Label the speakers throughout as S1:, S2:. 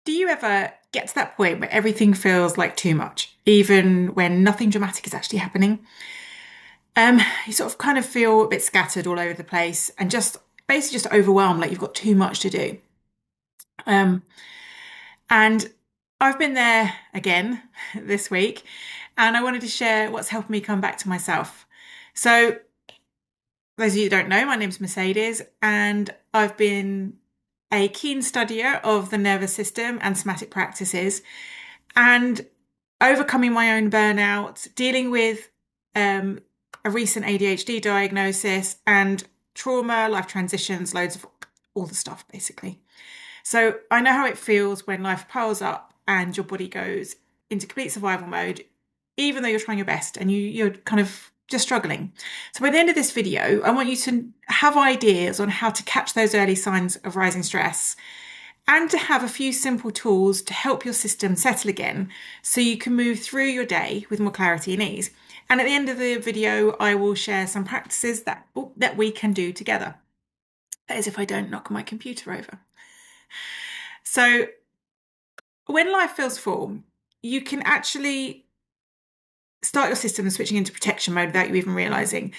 S1: Do you ever get to that point where everything feels like too much, even when nothing dramatic is actually happening? You sort of kind of feel a bit scattered all over the place and just basically just overwhelmed, like you've got too much to do. Um, and I've been there again this week, and I wanted to share what's helped me come back to myself. So, those of you who don't know, my name's Mercedes, and I've been a keen studier of the nervous system and somatic practices, and overcoming my own burnout, dealing with um, a recent ADHD diagnosis and trauma, life transitions, loads of all the stuff, basically. So I know how it feels when life piles up and your body goes into complete survival mode, even though you're trying your best and you're kind of just struggling. So by the end of this video, I want you to have ideas on how to catch those early signs of rising stress and to have a few simple tools to help your system settle again so you can move through your day with more clarity and ease. And at the end of the video, I will share some practices that we can do together. That is if I don't knock my computer over. So when life feels full, you can actually start your system switching into protection mode without you even realizing.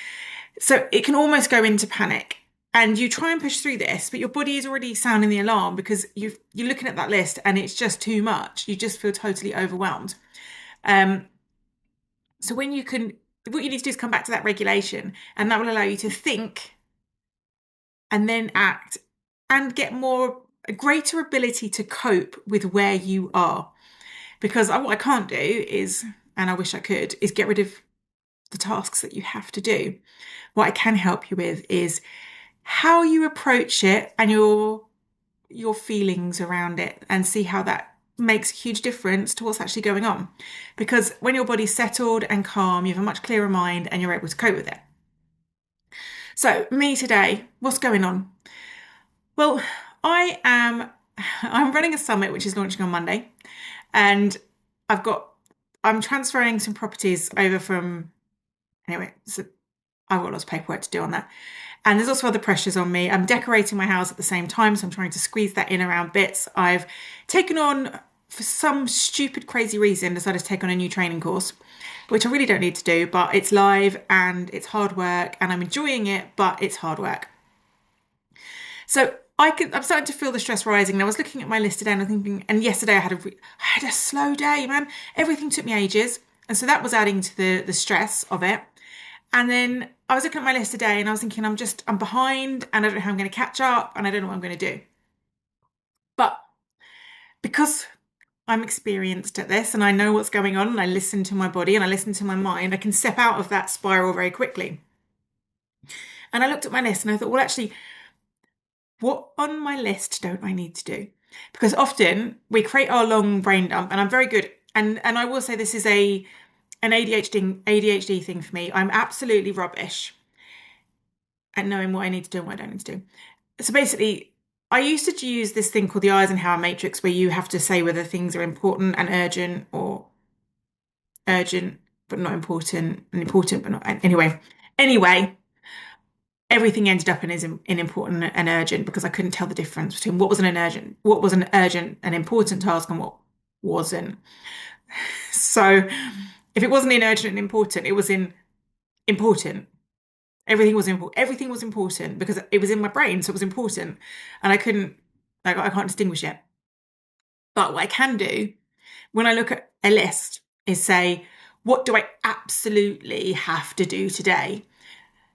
S1: So it can almost go into panic. And you try and push through this, but your body is already sounding the alarm because you're looking at that list and it's just too much. You just feel totally overwhelmed. So what you need to do is come back to that regulation, and that will allow you to think and then act and get a greater ability to cope with where you are. Because what I can't do is, and I wish I could, is get rid of the tasks that you have to do. What I can help you with is how you approach it and your feelings around it, and see how that makes a huge difference to what's actually going on. Because when your body's settled and calm, you have a much clearer mind and you're able to cope with it. So me today, what's going on? Well, I'm running a summit which is launching on Monday, and I'm transferring some properties over from, anyway, so I've got lots of paperwork to do on that. And there's also other pressures on me. I'm decorating my house at the same time, so I'm trying to squeeze that in around bits. I've taken on, for some stupid, crazy reason, decided to take on a new training course, which I really don't need to do, but it's live and it's hard work and I'm enjoying it, but it's hard work. So I'm starting to feel the stress rising. And I was looking at my list today and I'm thinking, and yesterday I had a slow day, man. Everything took me ages. And so that was adding to the stress of it. And then I was looking at my list today and I was thinking, I'm behind and I don't know how I'm going to catch up and I don't know what I'm going to do. But because I'm experienced at this and I know what's going on and I listen to my body and I listen to my mind, I can step out of that spiral very quickly. And I looked at my list and I thought, well, actually, what on my list don't I need to do? Because often we create our long brain dump, and I'm very good. And I will say this is an ADHD thing for me. I'm absolutely rubbish at knowing what I need to do and what I don't need to do. So basically, I used to use this thing called the Eisenhower matrix, where you have to say whether things are important and urgent, or urgent but not important, and important but not. Anyway, everything ended up in important and urgent because I couldn't tell the difference between what was an urgent and important task and what wasn't. So if it wasn't in urgent and important, it was in important. Everything was important because it was in my brain, so it was important, and I can't distinguish it. But what I can do when I look at a list is say, what do I absolutely have to do today?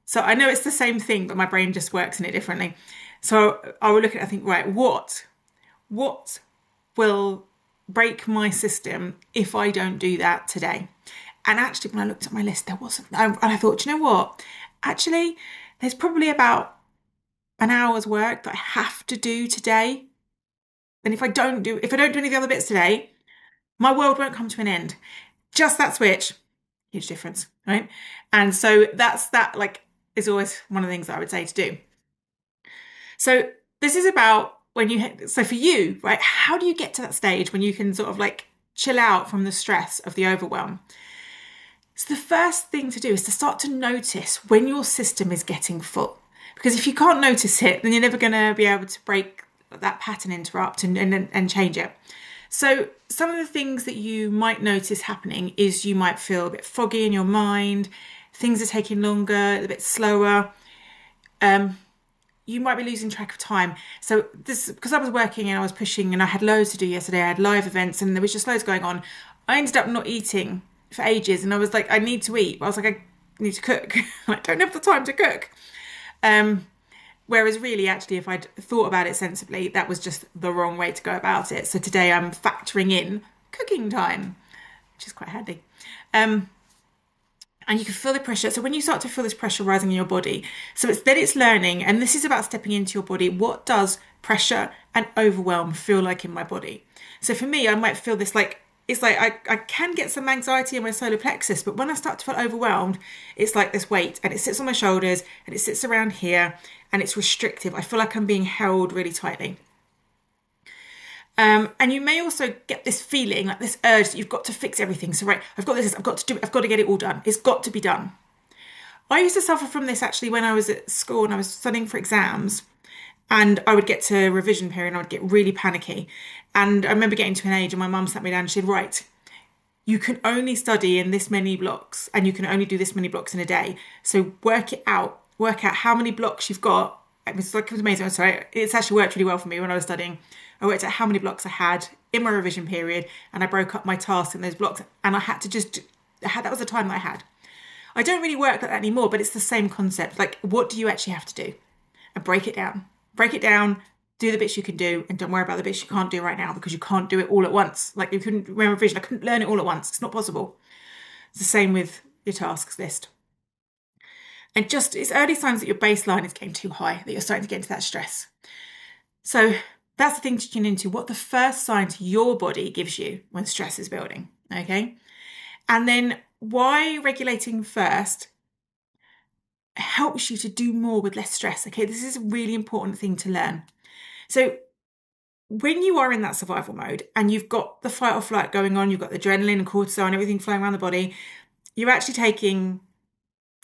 S1: So I know it's the same thing, but my brain just works in it differently. So I will look at it, I think, right, what will break my system if I don't do that today? And actually, when I looked at my list, there wasn't. And I thought, do you know what? Actually, there's probably about an hour's work that I have to do today. And if I don't do any of the other bits today, my world won't come to an end. Just that switch, huge difference, right? And so that is always one of the things that I would say to do. So this is about so for you, right, how do you get to that stage when you can sort of like chill out from the stress of the overwhelm? So the first thing to do is to start to notice when your system is getting full. Because if you can't notice it, then you're never going to be able to break that pattern interrupt and change it. So some of the things that you might notice happening is you might feel a bit foggy in your mind, things are taking longer, a bit slower. You might be losing track of time. So this, because I was working and I was pushing and I had loads to do yesterday, I had live events and there was just loads going on. I ended up not eating for ages and I was like, I need to eat. But I was like, I need to cook. I don't have the time to cook. Whereas really, actually, if I'd thought about it sensibly, that was just the wrong way to go about it. So today I'm factoring in cooking time, which is quite handy. And you can feel the pressure. So when you start to feel this pressure rising in your body, so it's learning, and this is about stepping into your body. What does pressure and overwhelm feel like in my body? So for me, I might feel this it's like I can get some anxiety in my solar plexus, but when I start to feel overwhelmed, it's like this weight and it sits on my shoulders and it sits around here and it's restrictive. I feel like I'm being held really tightly. And you may also get this feeling, like this urge that you've got to fix everything. So right, I've got this, I've got to do it, I've got to get it all done. It's got to be done. I used to suffer from this actually when I was at school and I was studying for exams. And I would get to revision period and I would get really panicky. And I remember getting to an age and my mum sat me down and she said, right, you can only study in this many blocks and you can only do this many blocks in a day. So work out how many blocks you've got. It was amazing. Sorry, it's actually worked really well for me when I was studying. I worked out how many blocks I had in my revision period and I broke up my tasks in those blocks and I had to that was the time that I had. I don't really work like that anymore, but it's the same concept. Like, what do you actually have to do? And break it down. Break it down, do the bits you can do, and don't worry about the bits you can't do right now because you can't do it all at once. Like you couldn't remember revision, I couldn't learn it all at once. It's not possible. It's the same with your tasks list. And just it's early signs that your baseline is getting too high, that you're starting to get into that stress. So that's the thing to tune into, what the first signs your body gives you when stress is building, okay? And then why regulating first helps you to do more with less stress, okay? This is a really important thing to learn. So when you are in that survival mode and you've got the fight or flight going on, you've got the adrenaline and cortisol and everything flowing around the body, you're actually taking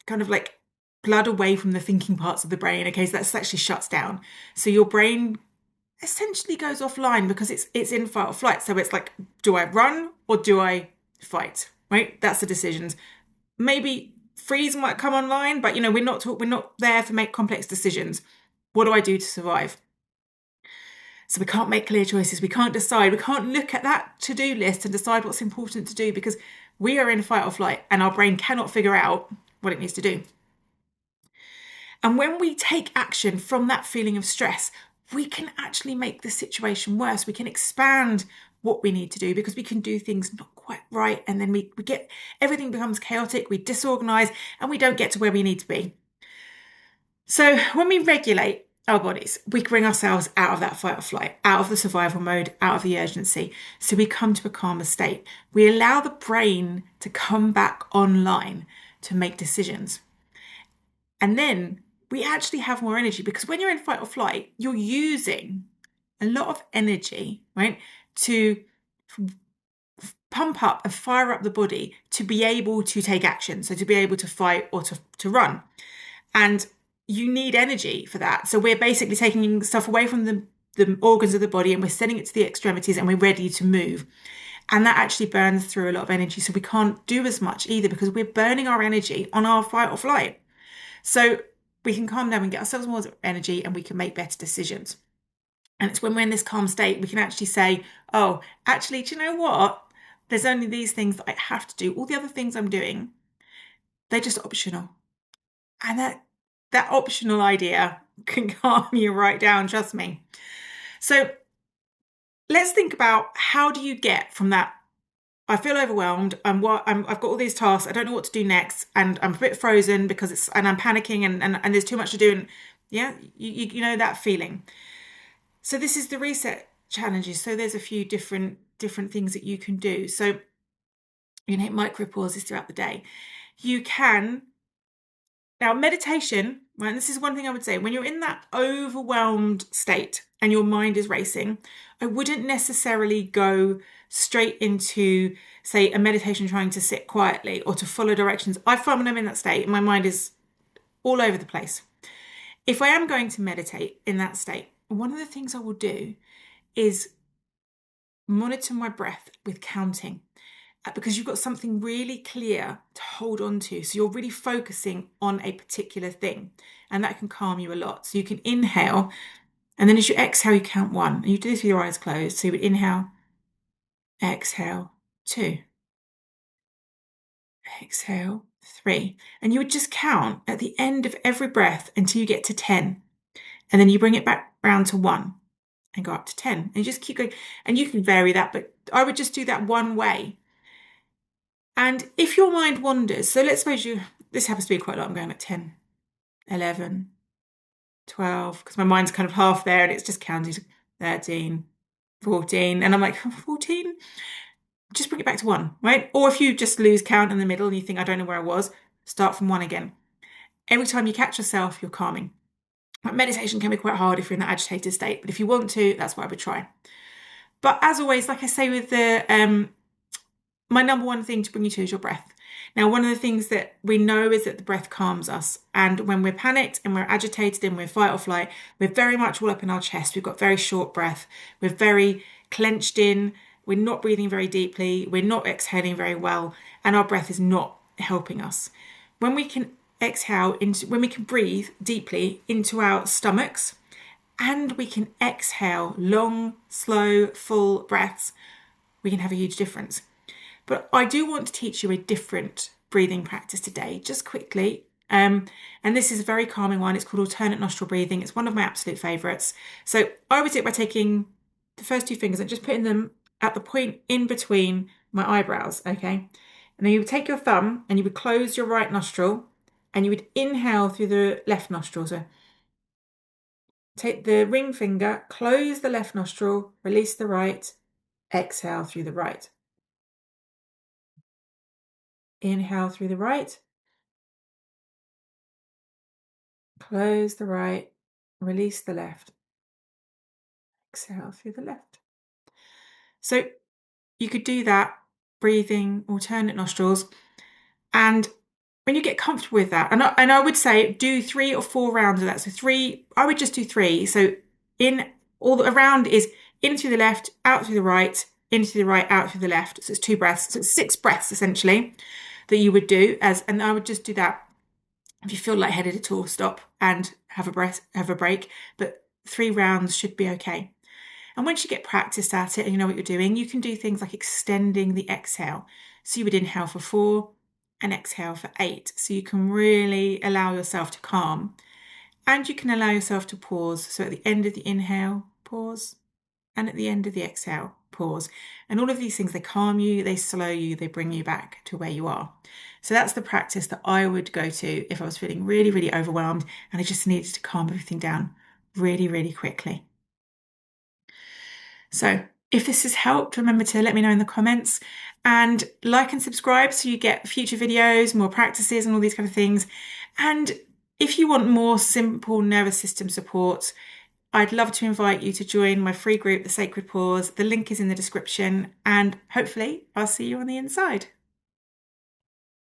S1: kind of like blood away from the thinking parts of the brain, okay? So that actually shuts down. So your brain essentially goes offline because it's in fight or flight. So it's like, do I run or do I fight, right? That's the decisions. Maybe freeze might come online, but we're not there to make complex decisions. What do I do to survive? So we can't make clear choices. We can't decide. We can't look at that to-do list and decide what's important to do because we are in fight or flight and our brain cannot figure out what it needs to do. And when we take action from that feeling of stress, we can actually make the situation worse. We can expand what we need to do because we can do things not quite right. And then we get, everything becomes chaotic, we disorganize, and we don't get to where we need to be. So when we regulate our bodies, we bring ourselves out of that fight or flight, out of the survival mode, out of the urgency. So we come to a calmer state. We allow the brain to come back online to make decisions. And then we actually have more energy because when you're in fight or flight, you're using a lot of energy, right, to pump up and fire up the body to be able to take action. So to be able to fight or to run. And you need energy for that. So we're basically taking stuff away from the organs of the body and we're sending it to the extremities and we're ready to move. And that actually burns through a lot of energy. So we can't do as much either because we're burning our energy on our fight or flight. So we can calm down and get ourselves more energy and we can make better decisions. And it's when we're in this calm state, we can actually say, oh, actually, do you know what? There's only these things that I have to do. All the other things I'm doing, they're just optional. And that optional idea can calm you right down, trust me. So let's think about how do you get from that, I feel overwhelmed, I've got all these tasks, I don't know what to do next, and I'm a bit frozen because I'm panicking and there's too much to do, and yeah, you know that feeling. So this is the reset challenges. So there's a few different things that you can do. So you can hit micro pauses throughout the day. You can now meditation, right? This is one thing I would say when you're in that overwhelmed state and your mind is racing, I wouldn't necessarily go straight into, say, a meditation trying to sit quietly or to follow directions. I find when I'm in that state, my mind is all over the place. If I am going to meditate in that state, one of the things I will do is monitor my breath with counting, because you've got something really clear to hold on to. So you're really focusing on a particular thing, and that can calm you a lot. So you can inhale, and then as you exhale, you count 1. And you do this with your eyes closed. So you would inhale, exhale, 2, exhale, 3. And you would just count at the end of every breath until you get to 10. And then you bring it back round to 1 and go up to 10. And you just keep going. And you can vary that, but I would just do that one way. And if your mind wanders, so let's suppose this happens to be quite a lot. I'm going at 10, 11, 12, because my mind's kind of half there and it's just counting to 13, 14. And I'm like, 14? Just bring it back to 1, right? Or if you just lose count in the middle and you think, I don't know where I was, start from 1 again. Every time you catch yourself, you're calming. Meditation can be quite hard if you're in that agitated state, but if you want to, that's what I would try. But as always, like I say with my number one thing to bring you to is your breath. Now, one of the things that we know is that the breath calms us. And when we're panicked and we're agitated and we're fight or flight, we're very much all up in our chest. We've got very short breath. We're very clenched in. We're not breathing very deeply. We're not exhaling very well. And our breath is not helping us. When we can when we can breathe deeply into our stomachs, and we can exhale long, slow, full breaths, we can have a huge difference. But I do want to teach you a different breathing practice today, just quickly. And this is a very calming one. It's called alternate nostril breathing. It's one of my absolute favourites. So I would do it by taking the first 2 fingers and just putting them at the point in between my eyebrows, okay? And then you would take your thumb and you would close your right nostril and you would inhale through the left nostril. So take the ring finger, close the left nostril, release the right, exhale through the right. Inhale through the right, close the right, release the left, exhale through the left. So you could do that, breathing alternate nostrils. And when you get comfortable with that, and I would say do 3 or 4 rounds of that. So 3, I would just do 3. So around is in through the left, out through the right, in through the right, out through the left. So it's 2 breaths. So it's 6 breaths essentially that you would do, and I would just do that. If you feel lightheaded at all, stop and have a break. But 3 rounds should be okay. And once you get practiced at it and you know what you're doing, you can do things like extending the exhale. So you would inhale for 4 and exhale for 8. So you can really allow yourself to calm. And you can allow yourself to pause. So at the end of the inhale, pause. And at the end of the exhale, pause. And all of these things, they calm you, they slow you, they bring you back to where you are. So that's the practice that I would go to if I was feeling really, really overwhelmed and I just needed to calm everything down really, really quickly. So if this has helped, remember to let me know in the comments and like and subscribe so you get future videos, more practices and all these kind of things. And if you want more simple nervous system support, I'd love to invite you to join my free group, The Sacred Pause. The link is in the description, and hopefully I'll see you on the inside.